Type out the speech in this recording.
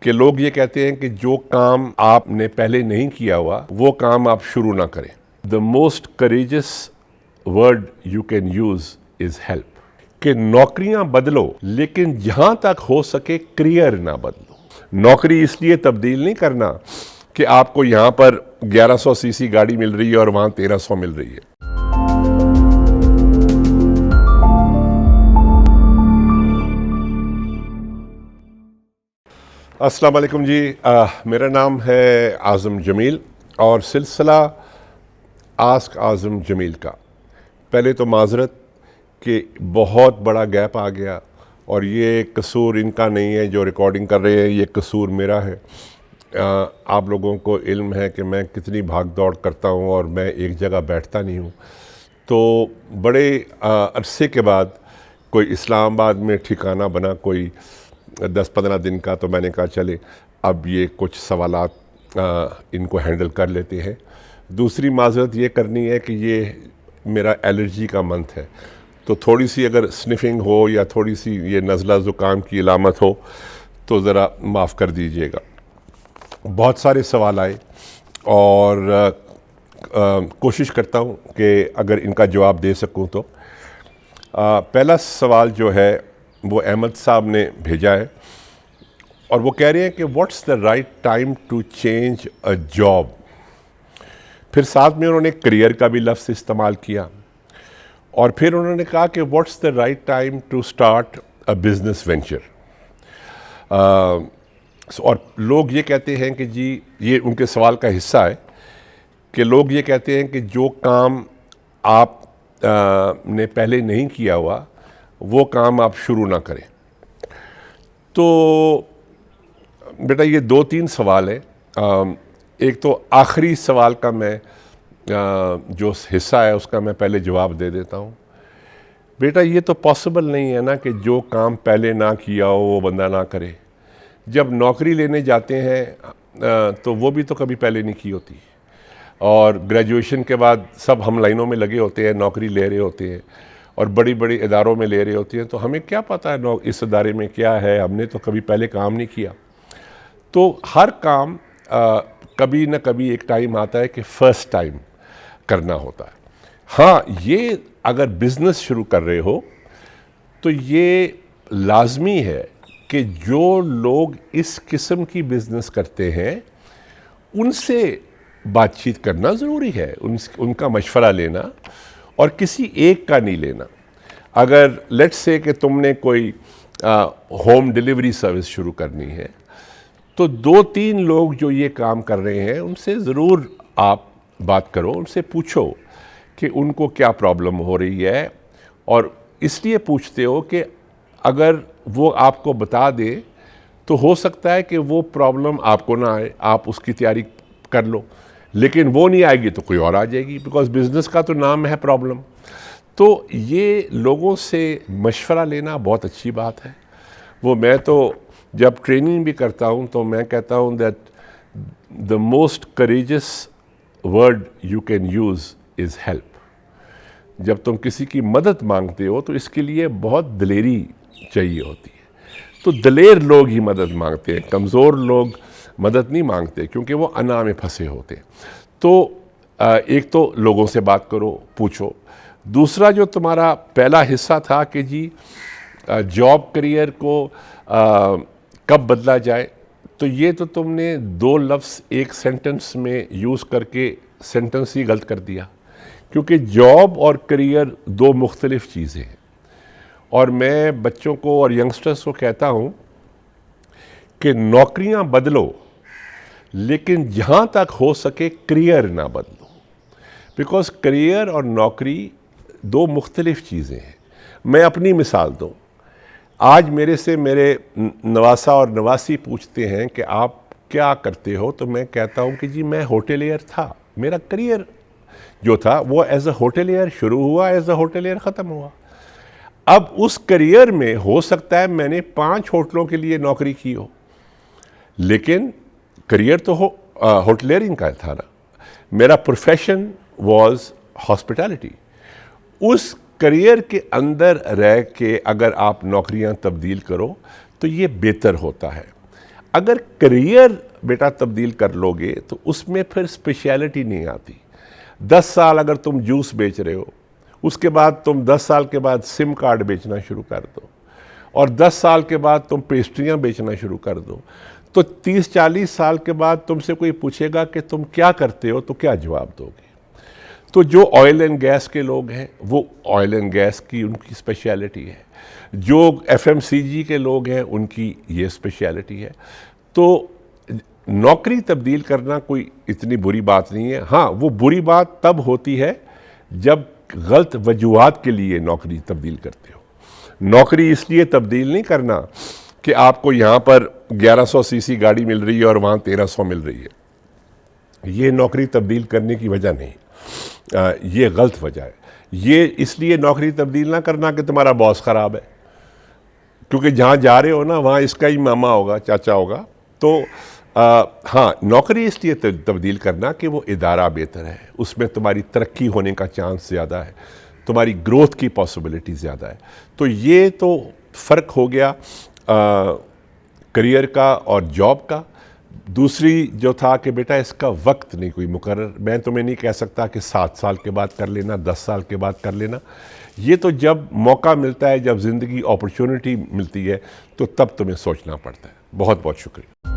कि लोग ये कहते हैं कि जो काम आपने पहले नहीं किया हुआ वो काम आप शुरू ना करें। The most courageous word you can use is help. कि नौकरियां बदलो लेकिन जहां तक हो सके करियर ना बदलो। नौकरी इसलिए तब्दील नहीं करना कि आपको यहां पर 1100 सीसी गाड़ी मिल रही है और वहां 1300 मिल रही है। अस्सलाम वालेकुम जी। मेरा नाम है आज़म जमील और सिलसिला आस्क आज़म जमील का। पहले तो माजरत कि बहुत बड़ा गैप आ गया और ये कसूर इनका नहीं है जो रिकॉर्डिंग कर रहे हैं, ये कसूर मेरा है। आप लोगों को इल्म है कि मैं कितनी भाग दौड़ करता हूँ और मैं एक जगह बैठता नहीं हूँ। तो बड़े अरसे के बाद कोई इस्लामाबाद में ठिकाना बना कोई 10-15 दिन का, तो मैंने कहा चले अब ये कुछ सवालात इनको हैंडल कर लेते हैं। दूसरी माजरत ये करनी है कि ये मेरा एलर्जी का मंथ है, तो थोड़ी सी अगर स्निफिंग हो या थोड़ी सी ये नज़ला ज़ुकाम की अलामत हो तो ज़रा माफ़ कर दीजिएगा। बहुत सारे सवाल आए और कोशिश करता हूँ कि अगर इनका जवाब दे सकूँ तो। पहला सवाल जो है वो अहमद साहब ने भेजा है और वो कह रहे हैं कि what's the right time to change a job. फिर साथ में उन्होंने करियर का भी लफ्ज़ इस्तेमाल किया और फिर उन्होंने कहा कि what's the right time to start a business venture. और लोग ये कहते हैं कि जी, ये उनके सवाल का हिस्सा है कि लोग ये कहते हैं कि जो काम आप ने पहले नहीं किया हुआ वो काम आप शुरू ना करें। तो बेटा ये 2-3 सवाल है। एक तो आखिरी सवाल का मैं जो हिस्सा है उसका मैं पहले जवाब दे देता हूँ। बेटा ये तो पॉसिबल नहीं है ना कि जो काम पहले ना किया हो वो बंदा ना करे। जब नौकरी लेने जाते हैं तो वो भी तो कभी पहले नहीं की होती और ग्रेजुएशन के बाद सब हम लाइनों में लगे होते हैं, नौकरी ले रहे होते हैं और बड़ी बड़ी इदारों में ले रहे होती हैं। तो हमें क्या पता है इस इदारे में क्या है, हमने तो कभी पहले काम नहीं किया। तो हर काम कभी ना कभी एक टाइम आता है कि फ़र्स्ट टाइम करना होता है। हाँ, ये अगर बिज़नेस शुरू कर रहे हो तो ये लाजमी है कि जो लोग इस किस्म की बिज़नेस करते हैं उनसे बातचीत करना ज़रूरी है, उनका मशवरा लेना और किसी एक का नहीं लेना। अगर लेट्स से कि तुमने कोई होम डिलीवरी सर्विस शुरू करनी है तो 2-3 लोग जो ये काम कर रहे हैं उनसे ज़रूर आप बात करो, उनसे पूछो कि उनको क्या प्रॉब्लम हो रही है। और इसलिए पूछते हो कि अगर वो आपको बता दे तो हो सकता है कि वो प्रॉब्लम आपको ना आए, आप उसकी तैयारी कर लो, लेकिन वो नहीं आएगी तो कोई और आ जाएगी, बिकॉज़ बिज़नेस का तो नाम है प्रॉब्लम। तो ये लोगों से मशवरा लेना बहुत अच्छी बात है। वो मैं तो जब ट्रेनिंग भी करता हूँ तो मैं कहता हूँ that the most courageous word you can use is help. जब तुम किसी की मदद मांगते हो तो इसके लिए बहुत दिलेरी चाहिए होती है। तो दिलेर लोग ही मदद मांगते हैं, कमज़ोर लोग मदद नहीं मांगते क्योंकि वो अना में फंसे होते हैं। तो एक तो लोगों से बात करो, पूछो। दूसरा जो तुम्हारा पहला हिस्सा था कि जी जॉब करियर को कब बदला जाए, तो ये तो तुमने 2 लफ्ज़ एक सेंटेंस में यूज़ करके सेंटेंस ही गलत कर दिया, क्योंकि जॉब और करियर 2 मुख्तलिफ़ चीज़ें हैं। और मैं बच्चों को और यंगस्टर्स को कहता हूँ कि नौकरियां बदलो लेकिन जहां तक हो सके करियर ना बदलो, बिकॉज़ करियर और नौकरी 2 मुख्तलिफ़ चीज़ें हैं। मैं अपनी मिसाल दूँ, आज मेरे से मेरे नवासा और नवासी पूछते हैं कि आप क्या करते हो, तो मैं कहता हूँ कि जी मैं होटलियर था। मेरा करियर जो था वो एज अ होटलियर शुरू हुआ, एज अ होटलियर ख़त्म हुआ। अब उस करियर में हो सकता है मैंने 5 होटलों के लिए नौकरी की हो, लेकिन करियर तो होटलियरिंग का था ना। मेरा प्रोफेशन वाज हॉस्पिटैलिटी। उस करियर के अंदर रह के अगर आप नौकरियां तब्दील करो तो ये बेहतर होता है। अगर करियर बेटा तब्दील कर लोगे तो उसमें फिर स्पेशलिटी नहीं आती। 10 साल अगर तुम जूस बेच रहे हो, उसके बाद तुम 10 साल के बाद सिम कार्ड बेचना शुरू कर दो, और 10 साल के बाद तुम पेस्ट्रियाँ बेचना शुरू कर दो, तो 30-40 साल के बाद तुमसे कोई पूछेगा कि तुम क्या करते हो, तो क्या जवाब दोगे? तो जो ऑयल एंड गैस के लोग हैं वो ऑयल एंड गैस की उनकी स्पेशलिटी है, जो एफएमसीजी के लोग हैं उनकी ये स्पेशलिटी है। तो नौकरी तब्दील करना कोई इतनी बुरी बात नहीं है। हाँ, वो बुरी बात तब होती है जब गलत वजूहात के लिए नौकरी तब्दील करते हो। नौकरी इसलिए तब्दील नहीं करना कि आपको यहाँ पर 1100 सीसी गाड़ी मिल रही है और वहाँ 1300 मिल रही है, ये नौकरी तब्दील करने की वजह नहीं, ये गलत वजह है। ये इसलिए नौकरी तब्दील ना करना कि तुम्हारा बॉस ख़राब है, क्योंकि जहाँ जा रहे हो ना वहाँ इसका ही मामा होगा, चाचा होगा। तो हाँ, नौकरी इसलिए तब्दील करना कि वो इदारा बेहतर है, उसमें तुम्हारी तरक्की होने का चांस ज़्यादा है, तुम्हारी ग्रोथ की पॉसिबिलिटी ज़्यादा है। तो ये तो फ़र्क हो गया करियर का और जॉब का। दूसरी जो था कि बेटा इसका वक्त नहीं कोई मुकर्रर, मैं तुम्हें नहीं कह सकता कि 7 साल के बाद कर लेना, 10 साल के बाद कर लेना। ये तो जब मौका मिलता है, जब ज़िंदगी अपॉर्चुनिटी मिलती है, तो तब तुम्हें सोचना पड़ता है। बहुत बहुत शुक्रिया।